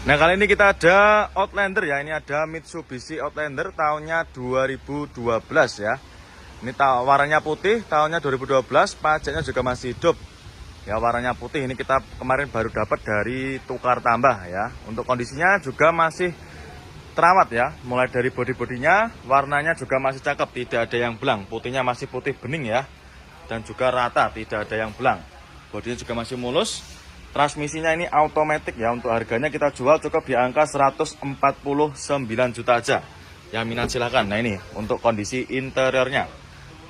Nah, kali ini kita ada Outlander ya. Ini ada Mitsubishi Outlander tahunnya 2012 ya. Ini warnanya putih, tahunnya 2012, pajaknya juga masih hidup. Ya, warnanya putih. Ini kita kemarin baru dapat dari tukar tambah ya. Untuk kondisinya juga masih terawat ya. Mulai dari bodi-bodinya, warnanya juga masih cakep, tidak ada yang belang. Putihnya masih putih bening ya. Dan juga rata, tidak ada yang belang. Bodinya juga masih mulus. Transmisinya ini automatic ya. Untuk harganya kita jual cukup di angka 149 juta aja. Yang minat silahkan. Nah, ini untuk kondisi interiornya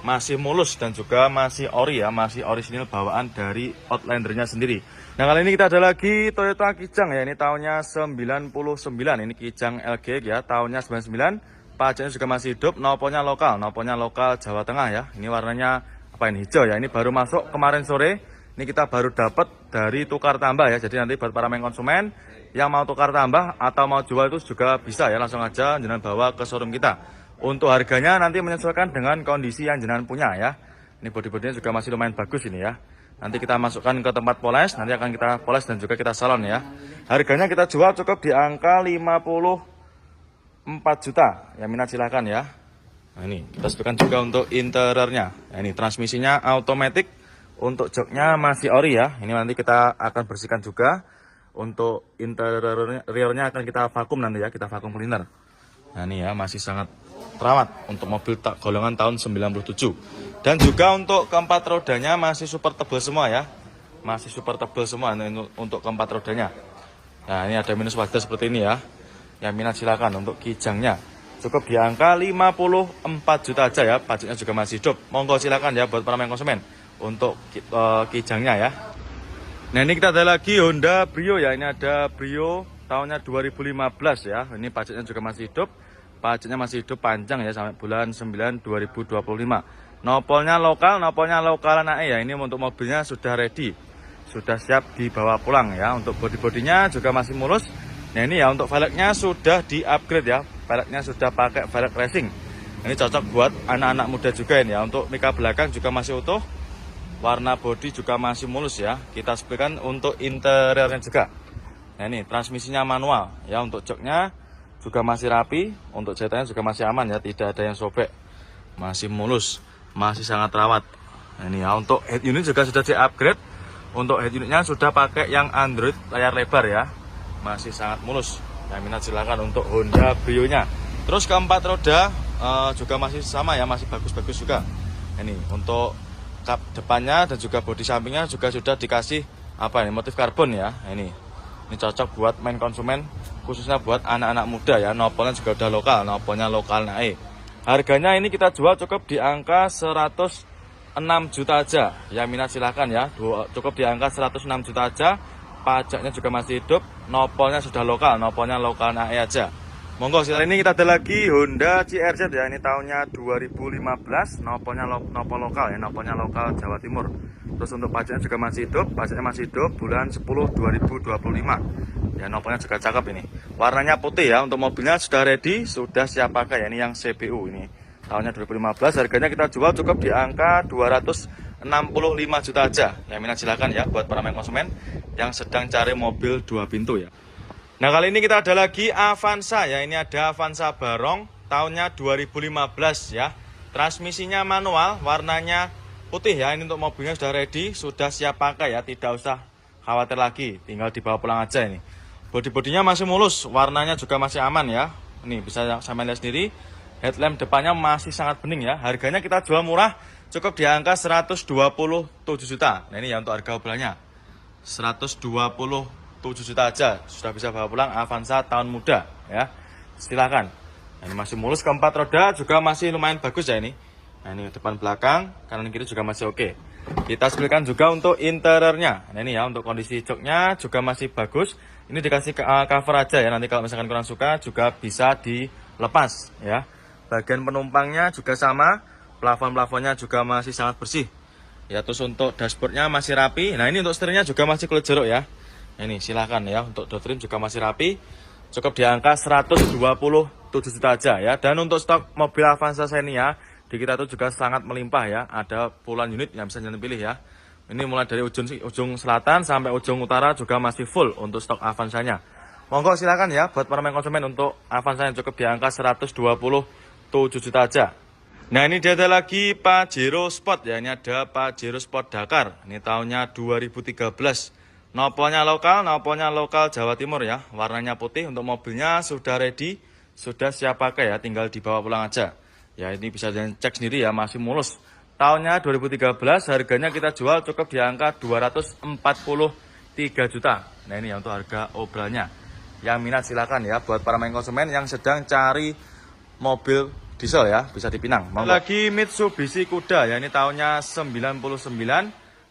masih mulus dan juga masih ori ya, masih orisinil bawaan dari Outlandernya sendiri. Nah, kali ini kita ada lagi Toyota Kijang ya. Ini tahunnya 99. Ini Kijang LG ya, tahunnya 99. Pajaknya juga masih hidup, noponya lokal Jawa Tengah ya. Ini warnanya apa ini, hijau ya. Ini baru masuk kemarin sore. Ini kita baru dapat dari tukar tambah ya. Jadi nanti buat para main konsumen yang mau tukar tambah atau mau jual itu juga bisa ya. Langsung aja jenengan bawa ke showroom kita. Untuk harganya nanti menyesuaikan dengan kondisi yang jenengan punya ya. Ini bodi-bodinya juga masih lumayan bagus ini ya. Nanti kita masukkan ke tempat poles, nanti akan kita poles dan juga kita salon ya. Harganya kita jual cukup di angka 54 juta. Yang minat silahkan ya. Nah, ini kita sebutkan juga untuk interiornya. Nah, ini transmisinya automatic. Untuk joknya masih ori ya. Ini nanti kita akan bersihkan juga. Untuk interiornya akan kita vakum nanti ya. Kita vakum cleaner. Nah, ini ya masih sangat terawat. Untuk mobil golongan tahun 97. Dan juga untuk keempat rodanya masih super tebal semua ya. Masih super tebal semua untuk keempat rodanya. Nah, ini ada minus wadah seperti ini ya. Yang minat silakan untuk Kijangnya. Cukup di angka 54 juta aja ya. Pajaknya juga masih hidup. Monggo silakan ya buat para main konsumen. Untuk Kijangnya ya. Nah, ini kita ada lagi Honda Brio ya. Ini ada Brio tahunnya 2015 ya. Ini pajaknya juga masih hidup. Pajaknya masih hidup panjang ya sampai bulan 9 2025. Nopolnya lokal naik ya. Ini untuk mobilnya sudah ready. Sudah siap dibawa pulang ya. Untuk bodi-bodinya juga masih mulus. Nah, ini ya untuk velgnya sudah di-upgrade ya. Velgnya sudah pakai velg racing. Ini cocok buat anak-anak muda juga ini ya. Untuk mika belakang juga masih utuh. Warna bodi juga masih mulus ya. Kita sebutkan untuk interiornya juga. Nah, ini transmisinya manual ya. Untuk joknya juga masih rapi. Untuk jahitannya juga masih aman ya. Tidak ada yang sobek. Masih mulus. Masih sangat rawat. Nah, ini ya. Untuk head unit juga sudah di-upgrade. Untuk head unitnya sudah pakai yang Android layar lebar ya. Masih sangat mulus. Yang minat silakan untuk Honda Brio-nya. Terus keempat roda juga masih sama ya. Masih bagus-bagus juga. Ini untuk kap depannya dan juga bodi sampingnya juga sudah dikasih apa ini, motif karbon ya. Ini cocok buat main konsumen, khususnya buat anak-anak muda ya. Nopolnya juga udah lokal, nopolnya lokal naik. Harganya ini kita jual cukup di angka 106 juta aja. Yang minat silahkan ya. Cukup di angka 106 juta aja. Pajaknya juga masih hidup, nopolnya sudah lokal, nopolnya lokal naik aja. Monggo, ini kita ada lagi Honda CRZ ya. Ini tahunnya 2015, nopol lokal ya, nopolnya lokal Jawa Timur. Terus untuk pajaknya juga masih hidup, pajaknya masih hidup bulan 10 2025. Ya, nopolnya juga cakep ini. Warnanya putih ya. Untuk mobilnya sudah ready, sudah siap pakai ya. Ini yang CBU ini. Tahunnya 2015, harganya kita jual cukup di angka 265 juta aja. Yang minat silakan ya buat para main konsumen yang sedang cari mobil 2 pintu ya. Nah, kali ini kita ada lagi Avanza ya. Ini ada Avanza Barong tahunnya 2015 ya. Transmisinya manual, warnanya putih ya. Ini untuk mobilnya sudah ready, sudah siap pakai ya. Tidak usah khawatir lagi, tinggal dibawa pulang aja ini. Bodi-bodinya masih mulus, warnanya juga masih aman ya. Ini bisa sampai lihat sendiri. Headlamp depannya masih sangat bening ya. Harganya kita jual murah, cukup di angka 127 juta. Nah, ini ya untuk harga mobilnya. 127 juta aja sudah bisa bawa pulang Avanza tahun muda ya. Silakan. Nah, ini masih mulus, keempat roda juga masih lumayan bagus ya ini. Nah, ini depan belakang kanan kiri juga masih oke. Kita sebutkan juga untuk interiornya. Nah, ini ya untuk kondisi joknya juga masih bagus. Ini dikasih cover aja ya. Nanti kalau misalkan kurang suka juga bisa dilepas ya. Bagian penumpangnya juga sama. Plafon-plafonnya juga masih sangat bersih. Ya, terus untuk dashboardnya masih rapi. Nah, ini untuk setirnya juga masih kulit jeruk ya. Ini silahkan ya. Untuk door trim juga masih rapi. Cukup di angka 127 juta aja ya. Dan untuk stok mobil Avanza Xenia di kita itu juga sangat melimpah ya. Ada puluhan unit yang bisa jangan pilih ya. Ini mulai dari ujung selatan sampai ujung utara juga masih full untuk stok Avanzanya. Monggo silakan ya buat para konsumen untuk Avanza yang cukup di angka 127 juta aja. Nah ini dia ada lagi Pajero Sport ya, ini ada Pajero Sport Dakar. Ini tahunnya 2013. Nopolnya lokal Jawa Timur ya. Warnanya putih, untuk mobilnya sudah ready, sudah siap pakai ya, tinggal dibawa pulang aja. Ya ini bisa cek sendiri ya, masih mulus. Tahunnya 2013, harganya kita jual cukup di angka 243 juta. Nah ini ya untuk harga obralnya. Yang minat silakan ya buat para konsumen yang sedang cari mobil diesel ya, bisa dipinang. Lagi Mitsubishi Kuda ya, ini tahunnya 99,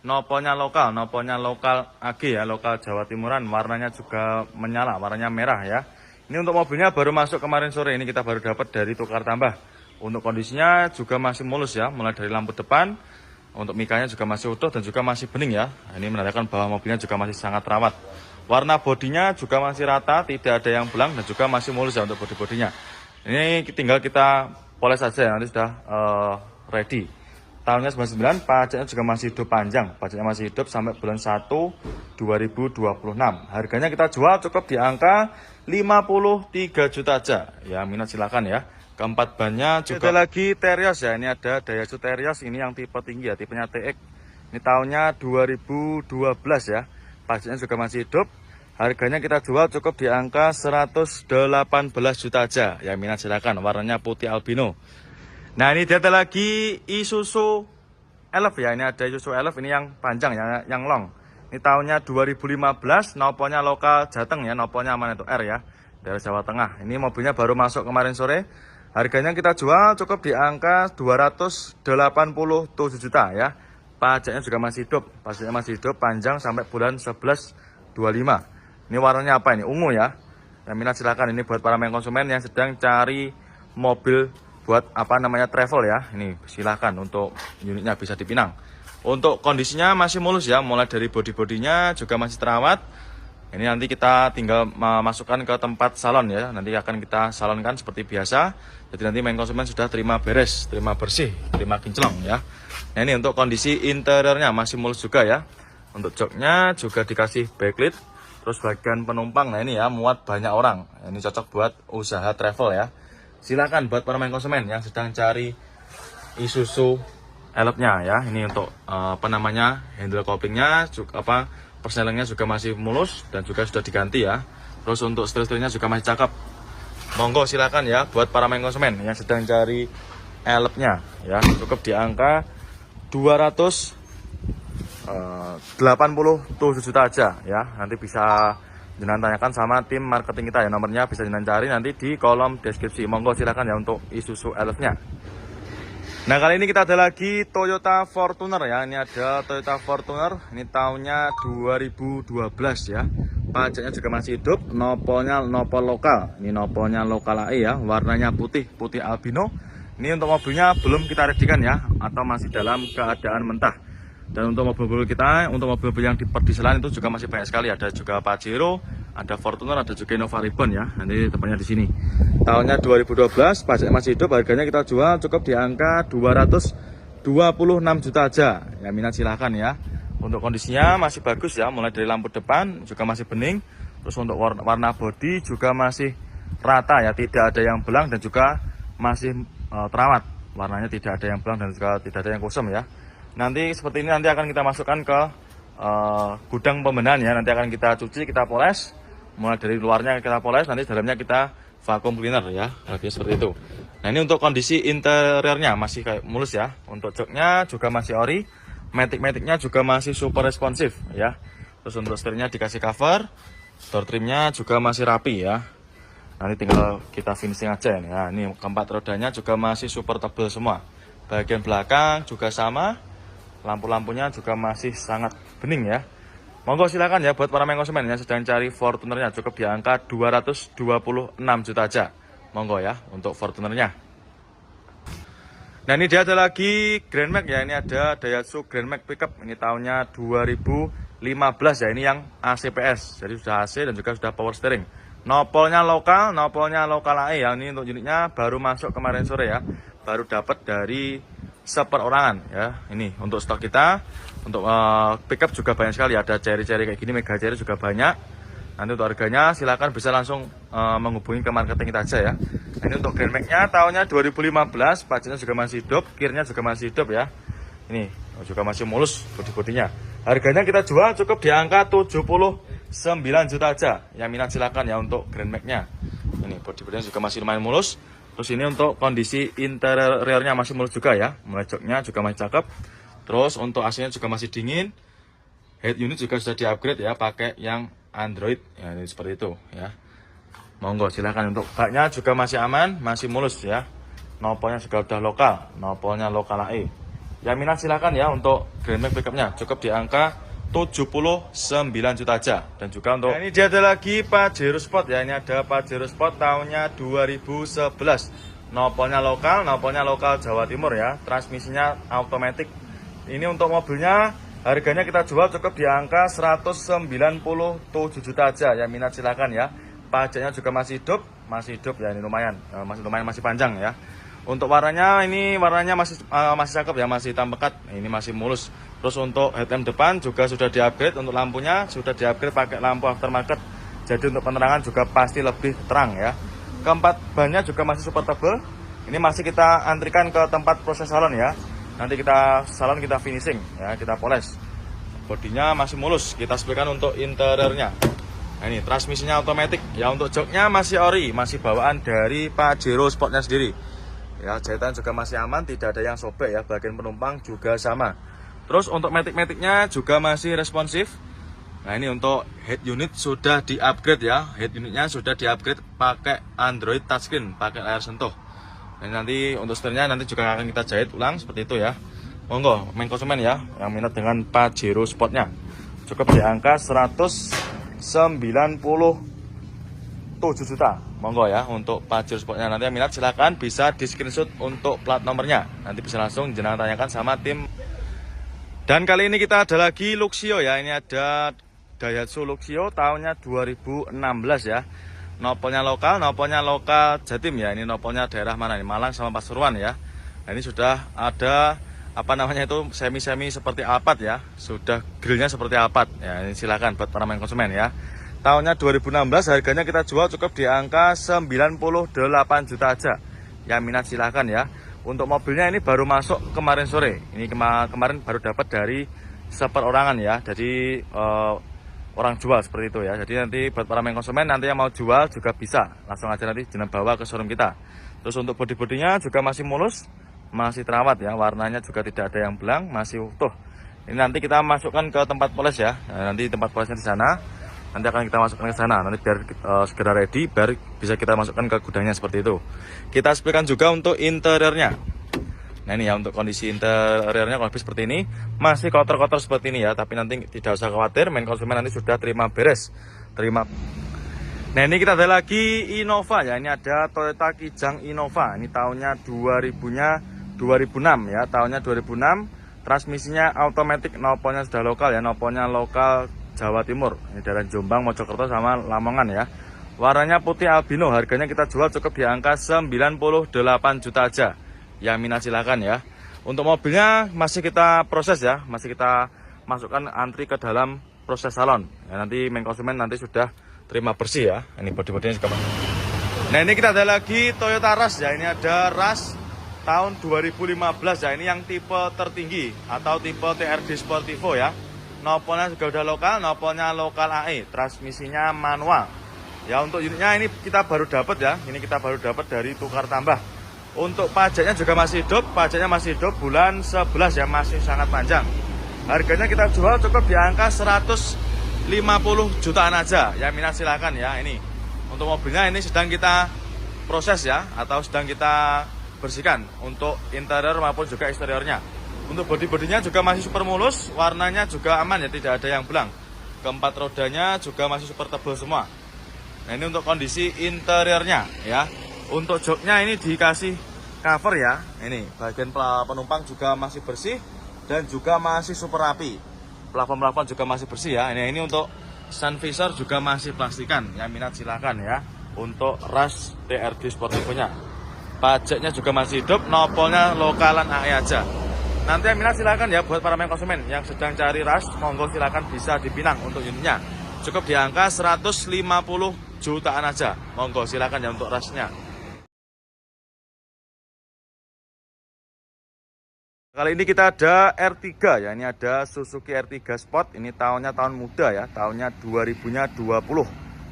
nopolnya lokal AG ya, lokal Jawa Timuran, warnanya juga menyala, warnanya merah ya. Ini untuk mobilnya baru masuk kemarin sore, ini kita baru dapat dari tukar tambah. Untuk kondisinya juga masih mulus ya, mulai dari lampu depan, untuk mikanya juga masih utuh dan juga masih bening ya. Ini menandakan bahwa mobilnya juga masih sangat rawat. Warna bodinya juga masih rata, tidak ada yang belang dan juga masih mulus ya untuk bodi-bodinya. Ini tinggal kita poles saja, nanti sudah ready. Tahunnya 99, pajaknya juga masih hidup panjang. Pajaknya masih hidup sampai bulan 1 2026. Harganya kita jual cukup di angka 53 juta aja. Ya minat silakan ya. Keempat bannya juga ada lagi Terios ya. Ini ada Daihatsu Terios, ini yang tipe tinggi ya, tipenya TX. Ini tahunnya 2012 ya. Pajaknya juga masih hidup. Harganya kita jual cukup di angka 118 juta aja. Ya minat silakan, warnanya putih albino. Nah ini ada lagi Isuzu Elf ya. Ini ada Isuzu Elf, ini yang panjang ya, yang long. Ini tahunnya 2015, nopolnya lokal Jateng ya, nopolnya mana itu R ya, dari Jawa Tengah. Ini mobilnya baru masuk kemarin sore. Harganya kita jual cukup di angka 287 juta ya. Pajaknya juga masih hidup, panjang sampai bulan 11 25. Ini warnanya apa ini? Ungu ya. Yang minat silakan, ini buat para konsumen yang sedang cari mobil buat travel ya. Ini silahkan, untuk unitnya bisa dipinang. Untuk kondisinya masih mulus ya, mulai dari bodi-bodinya juga masih terawat. Ini nanti kita tinggal masukkan ke tempat salon ya. Nanti akan kita salonkan seperti biasa. Jadi nanti konsumen sudah terima beres, terima bersih, terima kinclong ya. Nah ini untuk kondisi interiornya masih mulus juga ya. Untuk joknya juga dikasih backlit. Terus bagian penumpang, nah ini ya, muat banyak orang. Ini cocok buat usaha travel ya. Silakan buat para konsumen yang sedang cari Isuzu Elf-nya ya. Ini untuk handle koplingnya juga persnelingnya juga masih mulus dan juga sudah diganti ya. Terus untuk setir-setirnya juga masih cakep. Monggo silakan ya buat para konsumen yang sedang cari Elf-nya ya. Cukup di angka 287 juta aja ya. Nanti bisa jenengan tanyakan sama tim marketing kita ya, nomornya bisa jenengan cari nanti di kolom deskripsi. Monggo silakan ya untuk Isuzu Elf-nya. Nah kali ini kita ada lagi Toyota Fortuner ya. Ini ada Toyota Fortuner, ini tahunnya 2012 ya. Pajaknya juga masih hidup, nopolnya nopol lokal. Ini nopolnya lokal AE ya, warnanya putih albino. Ini untuk mobilnya belum kita readikan ya, atau masih dalam keadaan mentah. Dan untuk mobil-mobil kita, untuk mobil-mobil yang di perdieselan itu juga masih banyak sekali. Ada juga Pajero, ada Fortuner, ada juga Innova Ribbon ya. Nanti tepatnya di sini. Tahunnya 2012, pajaknya masih hidup, harganya kita jual cukup di angka 226 juta aja. Ya minat silahkan ya. Untuk kondisinya masih bagus ya, mulai dari lampu depan juga masih bening. Terus untuk warna bodi juga masih rata ya, tidak ada yang belang dan juga masih terawat. Warnanya tidak ada yang belang dan juga tidak ada yang kusam ya. Nanti seperti ini nanti akan kita masukkan ke gudang pembenahan ya. Nanti akan kita cuci, kita poles. Mulai dari luarnya kita poles, nanti dalamnya kita vacuum cleaner ya. Nanti seperti itu. Nah ini untuk kondisi interiornya masih kayak mulus ya. Untuk joknya juga masih ori. Matic-maticnya juga masih super responsif ya. Terus untuk setirnya dikasih cover. Door trimnya juga masih rapi ya. Nanti tinggal kita finishing aja ini. Nah, ini keempat rodanya juga masih super tebal semua. Bagian belakang juga sama. Lampu-lampunya juga masih sangat bening ya. Monggo silakan ya buat para konsumen yang sedang cari Fortunernya, cukup di angka 226 juta aja. Monggo ya untuk Fortunernya. Nah ini dia ada lagi Grand Max ya. Ini ada Daihatsu Grand Max Pickup. Ini tahunnya 2015 ya. Ini yang ACPS. Jadi sudah AC dan juga sudah power steering. Nopolnya lokal AE ya. Ini untuk unitnya baru masuk kemarin sore ya. Baru dapat dari seperorangan ya. Ini untuk stok kita. Untuk pickup juga banyak sekali, ada cherry kayak gini, mega cherry juga banyak. Nanti untuk harganya silakan bisa langsung menghubungi ke marketing kita aja ya. Ini untuk Grand Max-nya tahunnya 2015, pajaknya juga masih hidup, kirnya juga masih hidup ya. Ini juga masih mulus bodi-bodinya. Harganya kita jual cukup di angka 79 juta aja. Yang minat silakan ya untuk Grand Max-nya. Ini bodi-bodinya juga masih lumayan mulus. Terus ini untuk kondisi interiornya masih mulus juga ya. Mulai joknya juga masih cakep. Terus untuk AC-nya juga masih dingin. Head unit juga sudah di-upgrade ya, pakai yang Android ya, ini seperti itu ya. Monggo silakan. Untuk baknya juga masih aman, masih mulus ya. Nopolnya juga udah lokal, nopolnya lokal AE. Yang minat silakan ya untuk Grand Max pickupnya, cukup di angka 79 juta aja. Dan juga untuk ini dia ada lagi Pajero Sport ya. Ini ada Pajero Sport tahunnya 2011. Nopolnya lokal Jawa Timur ya. Transmisinya automatic. Ini untuk mobilnya harganya kita jual cukup di angka 197 juta aja. Yang minat silakan ya. Pajaknya juga masih hidup ya, ini lumayan, masih panjang ya. Untuk warnanya ini warnanya masih cakep ya, masih hitam pekat. Ini masih mulus. Terus untuk headlamp depan juga sudah di-upgrade, untuk lampunya sudah di-upgrade pakai lampu aftermarket. Jadi untuk penerangan juga pasti lebih terang ya. Keempat bannya juga masih super tebal. Ini masih kita antrikan ke tempat proses salon ya. Nanti kita salon, kita finishing ya, kita poles. Bodinya masih mulus, kita sepikan untuk interiornya. Nah, ini transmisinya otomatis ya. Untuk joknya masih ori, masih bawaan dari Pajero Sportnya sendiri ya. Jahitan juga masih aman, tidak ada yang sobek ya. Bagian penumpang juga sama. Terus untuk matic-maticnya juga masih responsif. Nah, ini untuk head unit sudah di-upgrade ya. Head unitnya sudah di-upgrade pakai Android touchscreen, pakai layar sentuh. Dan nanti untuk setirnya nanti juga akan kita jahit ulang seperti itu ya. Monggo main konsumen ya yang minat dengan Pajero Sportnya, cukup di angka 197 juta. Monggo ya untuk Pajero Sportnya. Nanti yang minat silahkan bisa di screenshot untuk plat nomornya. Nanti bisa langsung jenengan tanyakan sama tim. Dan kali ini kita ada lagi Luxio ya. Ini ada Daihatsu Luxio tahunnya 2016 ya. Nopolnya lokal Jatim ya. Ini nopolnya daerah mana nih? Malang sama Pasuruan ya. Nah, ini sudah ada apa namanya itu semi seperti Alphard ya. Sudah grillnya seperti Alphard ya. Ini silakan buat para main konsumen ya. Tahunnya 2016, harganya kita jual cukup di angka 98 juta aja. Yang minat silakan ya. Untuk mobilnya ini baru masuk kemarin sore. Ini kemarin baru dapat dari seperorangan ya. Jadi orang jual seperti itu ya. Jadi nanti buat para main konsumen nanti yang mau jual juga bisa langsung aja nanti jenengan bawa ke showroom kita. Terus untuk bodi-bodinya juga masih mulus, masih terawat ya. Warnanya juga tidak ada yang belang, masih utuh. Ini nanti kita masukkan ke tempat poles ya. Nah, nanti tempat polesnya di sana. Nanti akan kita masukkan ke sana. Nanti biar segera ready, biar bisa kita masukkan ke gudangnya seperti itu. Kita sepikan juga untuk interiornya. Nah, ini ya untuk kondisi interiornya kalau seperti ini, masih kotor-kotor seperti ini ya. Tapi nanti tidak usah khawatir, main konsumen nanti sudah terima beres. Nah, ini kita ada lagi Innova ya. Ini ada Toyota Kijang Innova. Ini tahunnya 2006 ya. Tahunnya 2006. Transmisinya automatic, nopolnya sudah lokal ya. Nopolnya lokal Jawa Timur. Ini daerah Jombang, Mojokerto sama Lamongan ya. Warnanya putih albino. Harganya kita jual cukup di angka 98 juta aja. Yang minat silakan ya. Untuk mobilnya masih kita proses ya, masih kita masukkan antri ke dalam proses salon ya. Nanti main konsumen nanti sudah terima bersih ya. Ini bodi-bodinya juga. Nah, ini kita ada lagi Toyota Rush ya. Ini ada Rush tahun 2015 ya. Ini yang tipe tertinggi atau tipe TRD Sportivo ya. Nopolnya juga udah lokal, nopolnya lokal AE. Transmisinya manual ya. Untuk unitnya ini kita baru dapat ya. Ini kita baru dapat dari tukar tambah. Untuk pajaknya juga masih hidup, bulan 11 ya, masih sangat panjang. Harganya kita jual cukup di angka 150 jutaan aja. Yang minat silakan ya. Ini untuk mobilnya ini sedang kita proses ya, atau sedang kita bersihkan untuk interior maupun juga eksteriornya. Untuk bodi-bodinya juga masih super mulus, warnanya juga aman ya, tidak ada yang belang. Keempat rodanya juga masih super tebal semua. Nah, ini untuk kondisi interiornya ya. Untuk joknya ini dikasih cover ya. Ini bagian penumpang juga masih bersih dan juga masih super rapi. Plafon juga masih bersih ya. Ini untuk sun visor juga masih plastikan. Yang minat silakan ya. Untuk Rush TRD Sportivo-nya. Pajaknya juga masih hidup, nopolnya lokalan AE aja. Nanti yang minat silakan ya buat para main konsumen yang sedang cari Rush, monggo silakan bisa dipinang untuk unitnya. cukup di angka 150 jutaan aja. Monggo silakan ya untuk rasnya. Kali ini kita ada R3 ya, ini ada Suzuki R3 Sport. Ini tahunnya tahun muda ya, tahunnya 2020.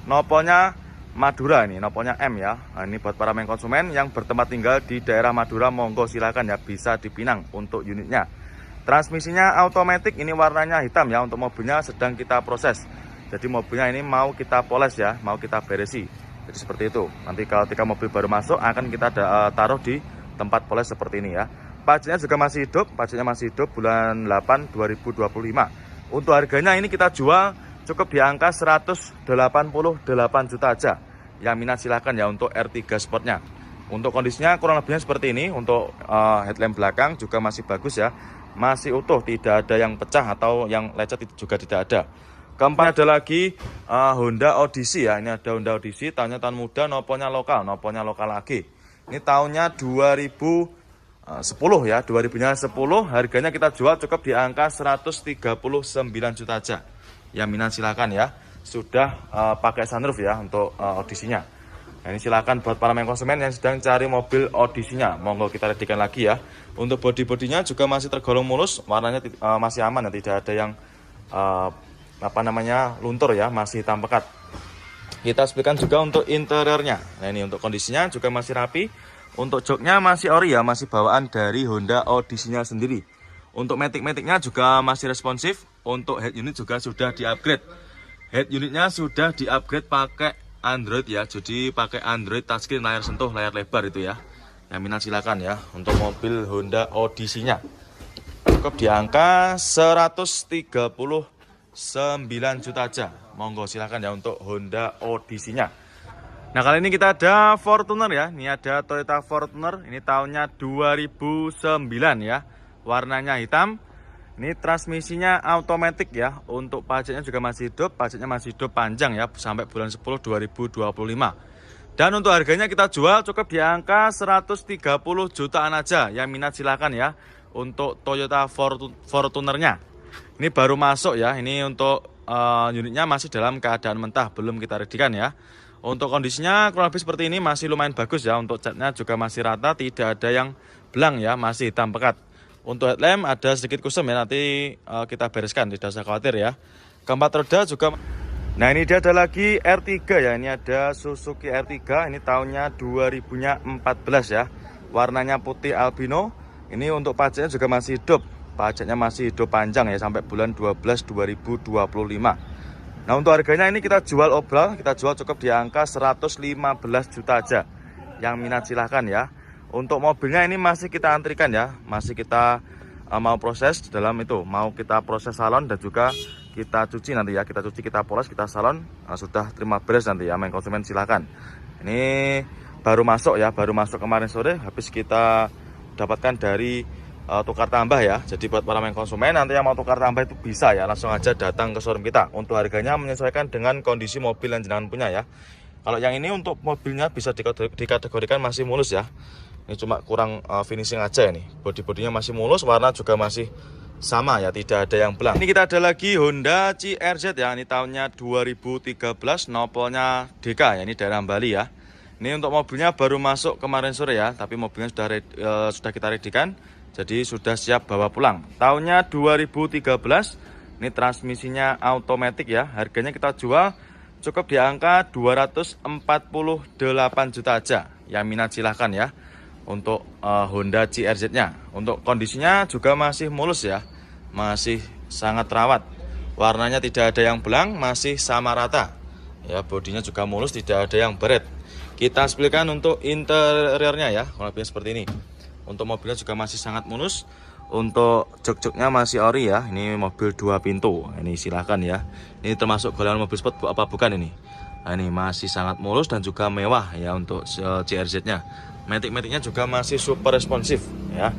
Nopolnya Madura, ini nopolnya M ya. Nah, ini buat para main konsumen yang bertempat tinggal di daerah Madura, monggo silakan ya, bisa dipinang untuk unitnya. Transmisinya automatic, ini warnanya hitam ya, untuk mobilnya sedang kita proses. Jadi mobilnya ini mau kita poles ya, mau kita beresi. Jadi seperti itu. Nanti ketika mobil baru masuk akan kita taruh di tempat poles seperti ini ya. Pajaknya juga masih hidup, pajaknya masih hidup bulan 8 2025. Untuk harganya ini kita jual cukup di angka 188 juta aja. Yang minat silahkan ya untuk R3 Sportnya. Untuk kondisinya kurang lebihnya seperti ini. Untuk headlamp belakang juga masih bagus ya, masih utuh, tidak ada yang pecah atau yang lecet, itu juga tidak ada. Keempat ada lagi Honda Odyssey ya. Ini ada Honda Odyssey, tahunnya tahun muda, nopolnya lokal lagi. Ini tahunnya 2010 ya, 2010. Harganya kita jual cukup di angka 139 juta aja. Yang minat silakan ya. Sudah pakai sunroof ya untuk Odyssey-nya. Nah, ini silakan buat para main konsumen yang sedang cari mobil Odyssey-nya. Monggo kita readikan lagi ya. Untuk bodi-bodinya juga masih tergolong mulus, warnanya masih aman ya, tidak ada yang luntur ya, masih hitam pekat. Kita sebutkan juga untuk interiornya. Nah, ini untuk kondisinya juga masih rapi. Untuk joknya masih ori ya, masih bawaan dari Honda Odyssey-nya sendiri. Untuk matic-maticnya juga masih responsif. Untuk head unit juga sudah di-upgrade. Head unitnya sudah di-upgrade pakai Android ya. Jadi pakai Android touchscreen, layar sentuh, layar lebar itu ya. Yang minat silakan ya untuk mobil Honda Odyssey-nya. Cukup di angka 139 juta aja. Monggo silakan ya untuk Honda Odyssey-nya. Nah, kali ini kita ada Fortuner ya. Ini ada Toyota Fortuner. Ini tahunnya 2009 ya. Warnanya hitam. Ini transmisinya automatic ya. Untuk pajaknya juga masih hidup. Pajaknya masih hidup panjang ya, sampai bulan 10 2025. Dan untuk harganya kita jual cukup di angka 130 jutaan aja. Yang minat silakan ya untuk Toyota Fortunernya. Ini baru masuk ya. Ini untuk unitnya masih dalam keadaan mentah, belum kita readikan ya. Untuk kondisinya kurang lebih seperti ini, masih lumayan bagus ya. Untuk catnya juga masih rata, tidak ada yang belang ya, masih hitam pekat. Untuk headlamp ada sedikit kusem ya, nanti kita bereskan, tidak usah khawatir ya. Keempat roda juga. Nah, ini dia ada lagi R3 ya. Ini ada Suzuki R3, ini tahunnya 2014 ya. Warnanya putih albino. Ini untuk pajaknya juga masih hidup. Pajaknya masih hidup panjang ya, sampai bulan 12 2025. Nah, untuk harganya ini kita jual obral, kita jual cukup di angka 115 juta aja. Yang minat silahkan ya. Untuk mobilnya ini masih kita antrikan ya, masih kita mau proses dalam itu, mau kita proses salon dan juga kita cuci nanti ya, kita cuci, kita poles, kita salon, sudah terima beres nanti ya, main konsumen silahkan. Ini baru masuk ya, baru masuk kemarin sore, habis kita dapatkan dari tukar tambah ya. Jadi buat para main konsumen nanti yang mau tukar tambah itu bisa ya, langsung aja datang ke showroom kita. Untuk harganya menyesuaikan dengan kondisi mobil yang jenengan punya ya. Kalau yang ini untuk mobilnya bisa dikategorikan masih mulus ya. Ini cuma kurang finishing aja ini. Bodi-bodinya masih mulus, warna juga masih sama ya, tidak ada yang belang. Ini kita ada lagi Honda CRZ ya. Ini tahunnya 2013, nopolnya DK ya, ini daerah Bali ya. Ini untuk mobilnya baru masuk kemarin sore ya, tapi mobilnya sudah kita readikan. Jadi sudah siap bawa pulang. Tahunnya 2013. Ini transmisinya automatic ya. Harganya kita jual cukup di angka 248 juta aja. Yang minat silahkan ya untuk Honda CRZ-nya. Untuk kondisinya juga masih mulus ya, masih sangat rawat. Warnanya tidak ada yang belang, masih sama rata. Ya, bodinya juga mulus, tidak ada yang beret. Kita spilkan untuk interiornya ya, kalau lebih seperti ini. Untuk mobilnya juga masih sangat mulus. Untuk jok-joknya masih ori ya. Ini mobil 2 pintu. Ini silahkan ya. Ini termasuk golongan mobil sport apa bukan ini? Nah, ini masih sangat mulus dan juga mewah ya untuk CRZ-nya. Matic-maticnya juga masih super responsif ya.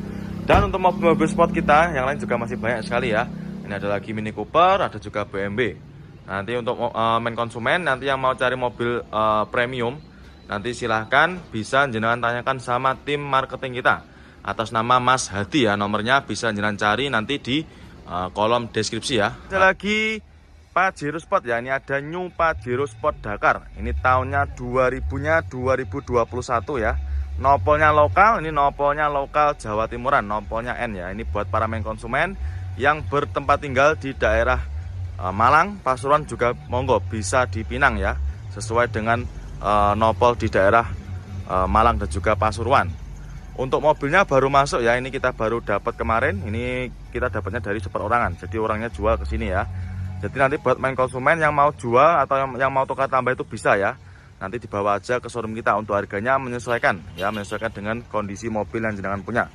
Dan untuk mobil-mobil sport kita yang lain juga masih banyak sekali ya. Ini ada lagi Mini Cooper, ada juga BMW. Nanti untuk main konsumen, nanti yang mau cari mobil premium, nanti silahkan bisa jenengan tanyakan sama tim marketing kita atas nama Mas Hadi ya. Nomornya bisa jenengan cari nanti di kolom deskripsi ya. Ada lagi Pajero Sport ya, ini ada New Pajero Sport Dakar. Ini tahunnya 2021 ya. Nopolnya lokal, ini nopolnya lokal Jawa Timuran, nopolnya N ya. Ini buat para main konsumen yang bertempat tinggal di daerah Malang, Pasuruan juga monggo bisa dipinang ya, sesuai dengan nopol di daerah Malang dan juga Pasuruan. Untuk mobilnya baru masuk ya, ini kita baru dapat kemarin. Ini kita dapatnya dari seperorangan, jadi orangnya jual ke sini ya. Jadi nanti buat main konsumen yang mau jual atau yang mau tukar tambah itu bisa ya. Nanti dibawa aja ke showroom kita. Untuk harganya menyesuaikan ya, menyesuaikan dengan kondisi mobil yang jenengan punya.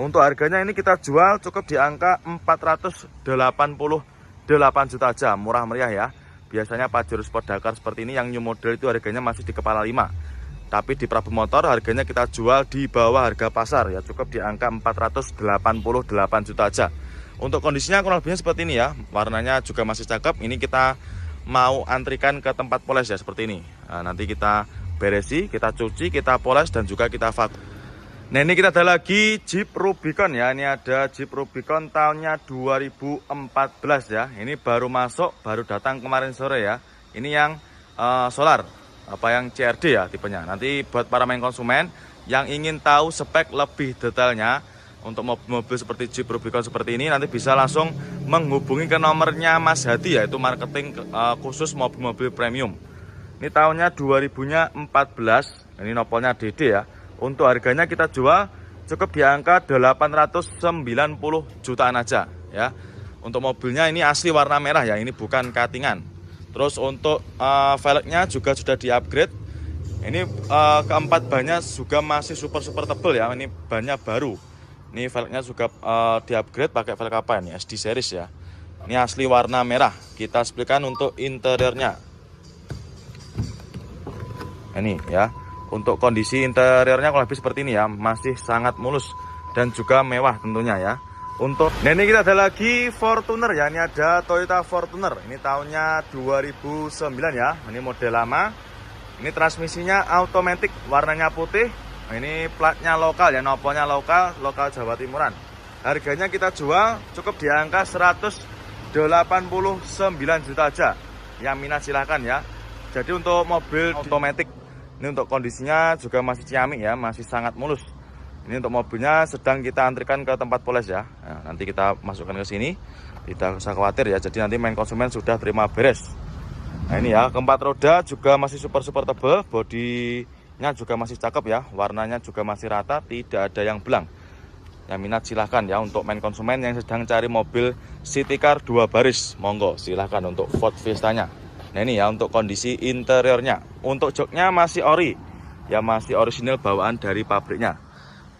Untuk harganya ini kita jual cukup di angka 488 juta aja, murah meriah ya. Biasanya Pajero Sport Dakar seperti ini yang new model itu harganya masih di kepala 5. Tapi di Prabu Motor harganya kita jual di bawah harga pasar ya, cukup di angka 488 juta aja. Untuk kondisinya kurang lebihnya seperti ini ya, warnanya juga masih cakep. Ini kita mau antrikan ke tempat poles ya, seperti ini. Nah, nanti kita beresi, kita cuci, kita poles dan juga kita vakum. Nah, ini kita ada lagi Jeep Rubicon ya. Ini ada Jeep Rubicon tahunnya 2014 ya. Ini baru masuk, baru datang kemarin sore ya. Ini yang solar, yang CRD ya tipenya. Nanti buat para main konsumen yang ingin tahu spek lebih detailnya untuk mobil-mobil seperti Jeep Rubicon seperti ini, nanti bisa langsung menghubungi ke nomornya Mas Hadi, yaitu marketing khusus mobil-mobil premium. Ini tahunnya 2014, ini nopolnya DD ya. Untuk harganya kita jual cukup di angka 890 jutaan aja ya. Untuk mobilnya ini asli warna merah ya, ini bukan cuttingan. Terus untuk velgnya juga sudah di-upgrade. Ini keempat bannya juga masih super tebal ya, ini bannya baru. Ini velgnya juga di-upgrade pakai velg apa ini? SD series ya. Ini asli warna merah. Kita spilkan untuk interiornya. Ini ya. Untuk kondisi interiornya kalau lebih seperti ini ya, masih sangat mulus dan juga mewah tentunya ya. Nah, ini kita ada lagi Fortuner ya. Ini ada Toyota Fortuner. Ini tahunnya 2009 ya. Ini model lama. Ini transmisinya automatic, warnanya putih. Nah, ini platnya lokal ya, nopolnya lokal Jawa Timuran. Harganya kita jual cukup di angka 189 juta aja. Yang minat silahkan ya. Jadi untuk mobil otomatis, ini untuk kondisinya juga masih ciamik ya, masih sangat mulus. Ini untuk mobilnya sedang kita antrikan ke tempat poles ya. Nah, nanti kita masukkan ke sini, tidak usah khawatir ya. Jadi nanti main konsumen sudah terima beres. Nah, ini ya, keempat roda juga masih super tebal, bodinya juga masih cakep ya, warnanya juga masih rata, tidak ada yang belang. Yang minat silahkan ya, untuk main konsumen yang sedang cari mobil city car 2 baris, monggo silahkan untuk Ford Fiesta-nya. Nah, ini ya untuk kondisi interiornya. Untuk joknya masih ori ya, masih orisinil bawaan dari pabriknya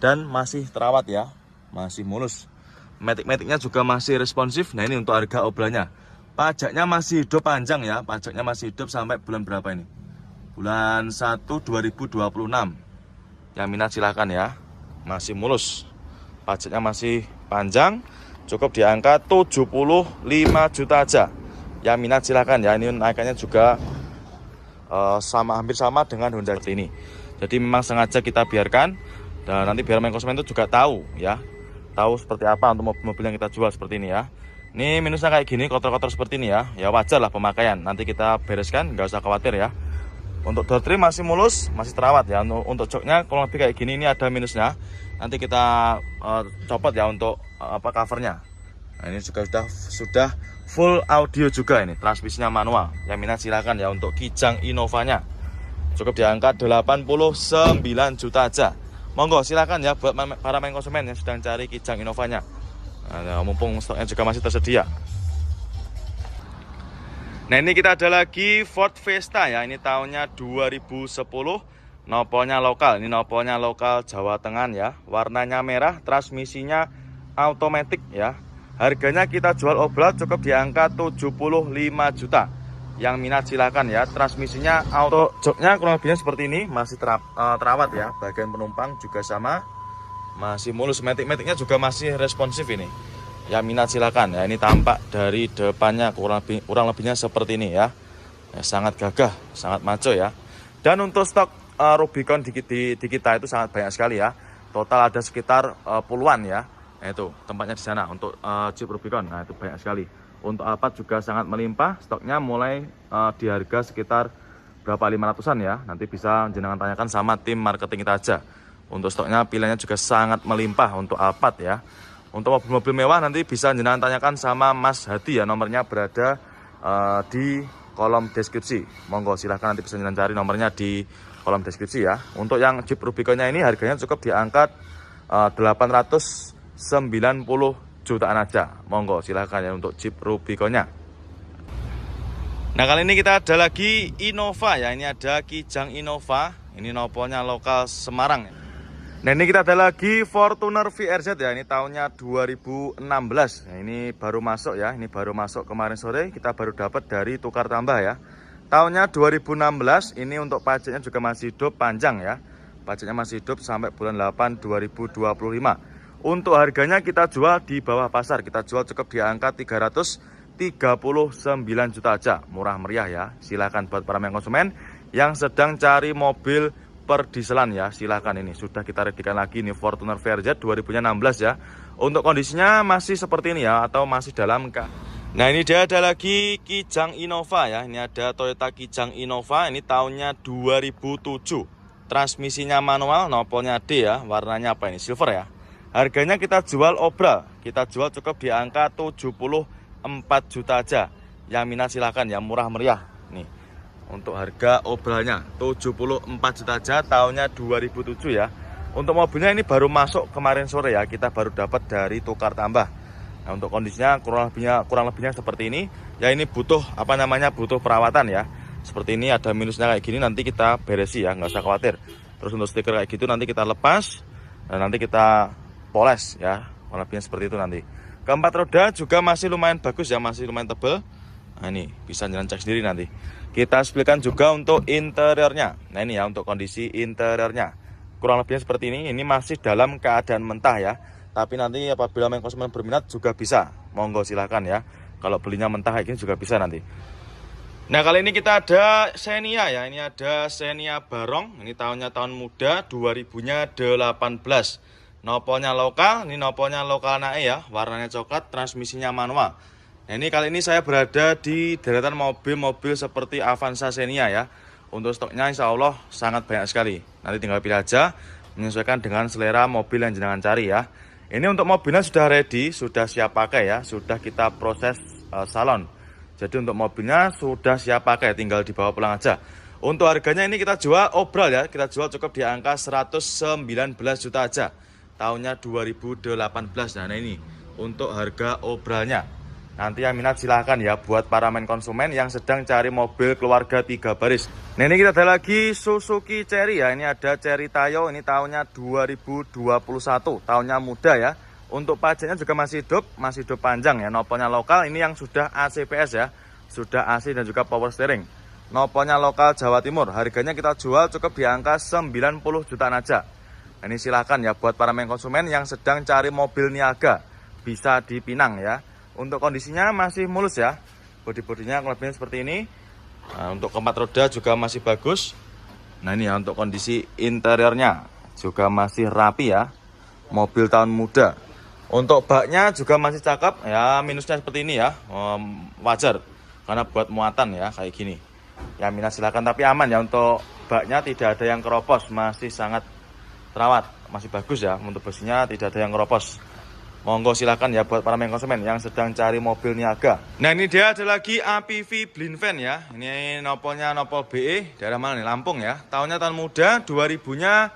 dan masih terawat ya, masih mulus. Matic-maticnya juga masih responsif. Nah, ini untuk harga obrolannya. Pajaknya masih hidup panjang ya, pajaknya masih hidup sampai bulan berapa ini? Bulan 1 2026. Yang minat silahkan ya, masih mulus. Pajaknya masih panjang, cukup di angka 75 juta aja. Yang minat silahkan ya, ini naikannya juga hampir sama dengan Honda seperti ini. Jadi memang sengaja kita biarkan, dan nanti biar main konsumen itu juga tahu ya, tahu seperti apa untuk mobil-mobil yang kita jual seperti ini ya. Ini minusnya kayak gini, kotor-kotor seperti ini ya, ya wajar lah pemakaian. Nanti kita bereskan, nggak usah khawatir ya. Untuk door trim masih mulus, masih terawat ya. Untuk joknya kalau lebih kayak gini, ini ada minusnya. Nanti kita copot ya untuk covernya. Nah, ini juga sudah full audio juga, ini transmisinya manual. Yang minat silakan ya untuk Kijang Innova-nya. Cukup di angka 89 juta aja. Monggo silakan ya buat para main konsumen yang sedang cari Kijang Innova-nya. Nah, mumpung stoknya juga masih tersedia. Nah, ini kita ada lagi Ford Fiesta ya. Ini tahunnya 2010. Nopolnya lokal. Ini nopolnya lokal Jawa Tengah ya. Warnanya merah, transmisinya automatic ya. Harganya kita jual obral cukup di angka 75 juta. Yang minat silakan ya. Transmisinya auto, joknya kurang lebihnya seperti ini, masih terawat ya. Bagian penumpang juga sama, masih mulus. Matic-maticnya juga masih responsif ini. Yang minat silakan ya. Ini tampak dari depannya kurang lebihnya seperti ini ya. Sangat gagah, sangat maco ya. Dan untuk stok Rubicon di kita itu sangat banyak sekali ya. Total ada sekitar puluhan ya. Nah, itu tempatnya di sana untuk Jeep Rubicon. Nah, itu banyak sekali. Untuk Alphard juga sangat melimpah, stoknya mulai di harga sekitar berapa 500-an ya. Nanti bisa jenengan tanyakan sama tim marketing kita aja. Untuk stoknya pilihannya juga sangat melimpah untuk Alphard ya. Untuk mobil-mobil mewah nanti bisa jenengan tanyakan sama Mas Hadi ya, nomornya berada di kolom deskripsi. Monggo silahkan nanti bisa jenengan cari nomornya di kolom deskripsi ya. Untuk yang Jeep Rubicon-nya ini harganya cukup di angka 890 jutaan aja. Monggo silahkan ya untuk Jeep Rubicon-nya. Nah, kali ini kita ada lagi Innova ya. Ini ada Kijang Innova. Ini noponya lokal Semarang. Nah, ini kita ada lagi Fortuner VRZ ya. Ini tahunnya 2016. Nah, ini baru masuk ya. Ini baru masuk kemarin sore. Kita baru dapat dari tukar tambah ya. Tahunnya 2016. Ini untuk pajaknya juga masih hidup panjang ya. Pajaknya masih hidup sampai bulan 8 2025. Untuk harganya kita jual di bawah pasar. Kita jual cukup di angka 339 juta aja. Murah meriah ya. Silahkan buat para konsumen yang sedang cari mobil perdieselan ya. Silahkan, ini sudah kita readikan lagi. Ini Fortuner VRZ 2016 ya. Untuk kondisinya masih seperti ini ya. Atau masih dalam. Nah, ini dia ada lagi Kijang Innova ya. Ini ada Toyota Kijang Innova. Ini tahunnya 2007. Transmisinya manual. Nopolnya D ya. Warnanya apa ini? Silver ya. Harganya kita jual obral, kita jual cukup di angka 74 juta aja. Yang minat silahkan ya, murah meriah. Nih, untuk harga obralnya 74 juta aja, tahunnya 2007 ya. Untuk mobilnya ini baru masuk kemarin sore ya, kita baru dapat dari tukar tambah. Nah, untuk kondisinya kurang lebihnya seperti ini. Ya, ini butuh butuh perawatan ya. Seperti ini ada minusnya kayak gini, nanti kita beresi ya, nggak usah khawatir. Terus untuk stiker kayak gitu nanti kita lepas dan nanti kita poles ya, warnanya seperti itu nanti. Keempat roda juga masih lumayan bagus ya, masih lumayan tebal. Nah, ini bisa jalan cek sendiri nanti. Kita spilkan juga untuk interiornya. Nah, ini ya untuk kondisi interiornya. Kurang lebihnya seperti ini. Ini masih dalam keadaan mentah ya. Tapi nanti apabila konsumen berminat juga bisa. Monggo silahkan ya. Kalau belinya mentah kayak gini juga bisa nanti. Nah, kali ini kita ada Xenia ya. Ini ada Xenia Barong. Ini tahunnya tahun muda, 2018. Noponya lokal, ini noponya lokal naik ya, warnanya coklat, transmisinya manual. Nah, ini kali ini saya berada di deretan mobil-mobil seperti Avanza Xenia ya. Untuk stoknya insya Allah sangat banyak sekali. Nanti tinggal pilih aja, menyesuaikan dengan selera mobil yang jenengan cari ya. Ini untuk mobilnya sudah ready, sudah siap pakai ya, sudah kita proses salon. Jadi untuk mobilnya sudah siap pakai, tinggal dibawa pulang aja. Untuk harganya ini kita jual obral ya, kita jual cukup di angka 119 juta aja. Tahunnya 2018. Nah, ini untuk harga obralnya. Nanti yang minat silahkan ya buat para konsumen yang sedang cari mobil keluarga 3 baris. Nah, ini kita ada lagi Suzuki Cherry ya. Ini ada Cherry Tayo, ini tahunnya 2021, tahunnya muda ya. Untuk pajaknya juga masih hidup panjang ya. Nopolnya lokal, ini yang sudah ACPS ya. Sudah AC dan juga power steering. Nopolnya lokal Jawa Timur. Harganya kita jual cukup di angka 90 jutaan aja. Ini silahkan ya buat para konsumen yang sedang cari mobil niaga, bisa di Pinang ya. Untuk kondisinya masih mulus ya, bodi-bodinya lebihnya seperti ini. Nah, untuk keempat roda juga masih bagus. Nah, ini ya untuk kondisi interiornya juga masih rapi ya, mobil tahun muda. Untuk baknya juga masih cakep ya, minusnya seperti ini ya, wajar karena buat muatan ya kayak gini. Ya, minat silahkan, tapi aman ya, untuk baknya tidak ada yang keropos, masih sangat terawat, masih bagus ya. Untuk besinya tidak ada yang keropos. Monggo silahkan ya buat para konsumen yang sedang cari mobil niaga. Nah, ini dia ada lagi APV blind van ya. Ini nopolnya nopol BE, daerah mana nih? Lampung ya. Tahunnya tahun muda, 2000-nya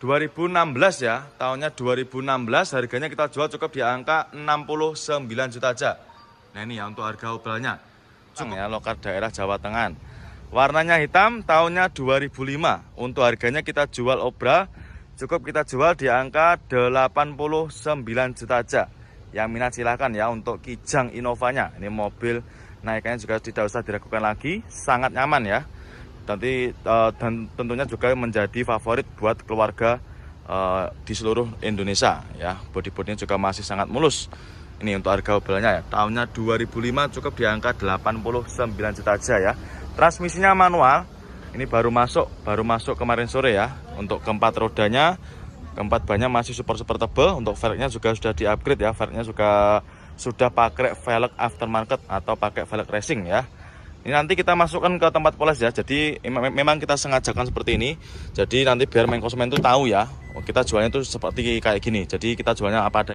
2016 ya. Tahunnya 2016, harganya kita jual cukup di angka 69 juta aja. Nah, ini ya untuk harga obralnya. Cukup ya, lokal daerah Jawa Tengah. Warnanya hitam, tahunnya 2005. Untuk harganya kita jual obral cukup kita jual di angka 89 juta aja. Yang minat silahkan ya untuk Kijang Innovanya. Ini mobil naikannya juga tidak usah diragukan lagi, sangat nyaman ya. Nanti dan tentunya juga menjadi favorit buat keluarga di seluruh Indonesia ya. Bodi-bodinya juga masih sangat mulus. Ini untuk harga mobilnya ya. Tahunnya 2005 cukup di angka 89 juta aja ya. Transmisinya manual. Ini baru masuk kemarin sore ya. Untuk keempat rodanya, keempat bannya masih super tebal. Untuk velgnya juga sudah di-upgrade ya. Velgnya juga sudah pakai velg aftermarket atau pakai velg racing ya. Ini nanti kita masukkan ke tempat poles ya. Jadi memang kita sengajakan seperti ini. Jadi nanti biar main konsumen itu tahu ya, kita jualnya itu seperti kayak gini. Jadi kita jualnya apa adanya.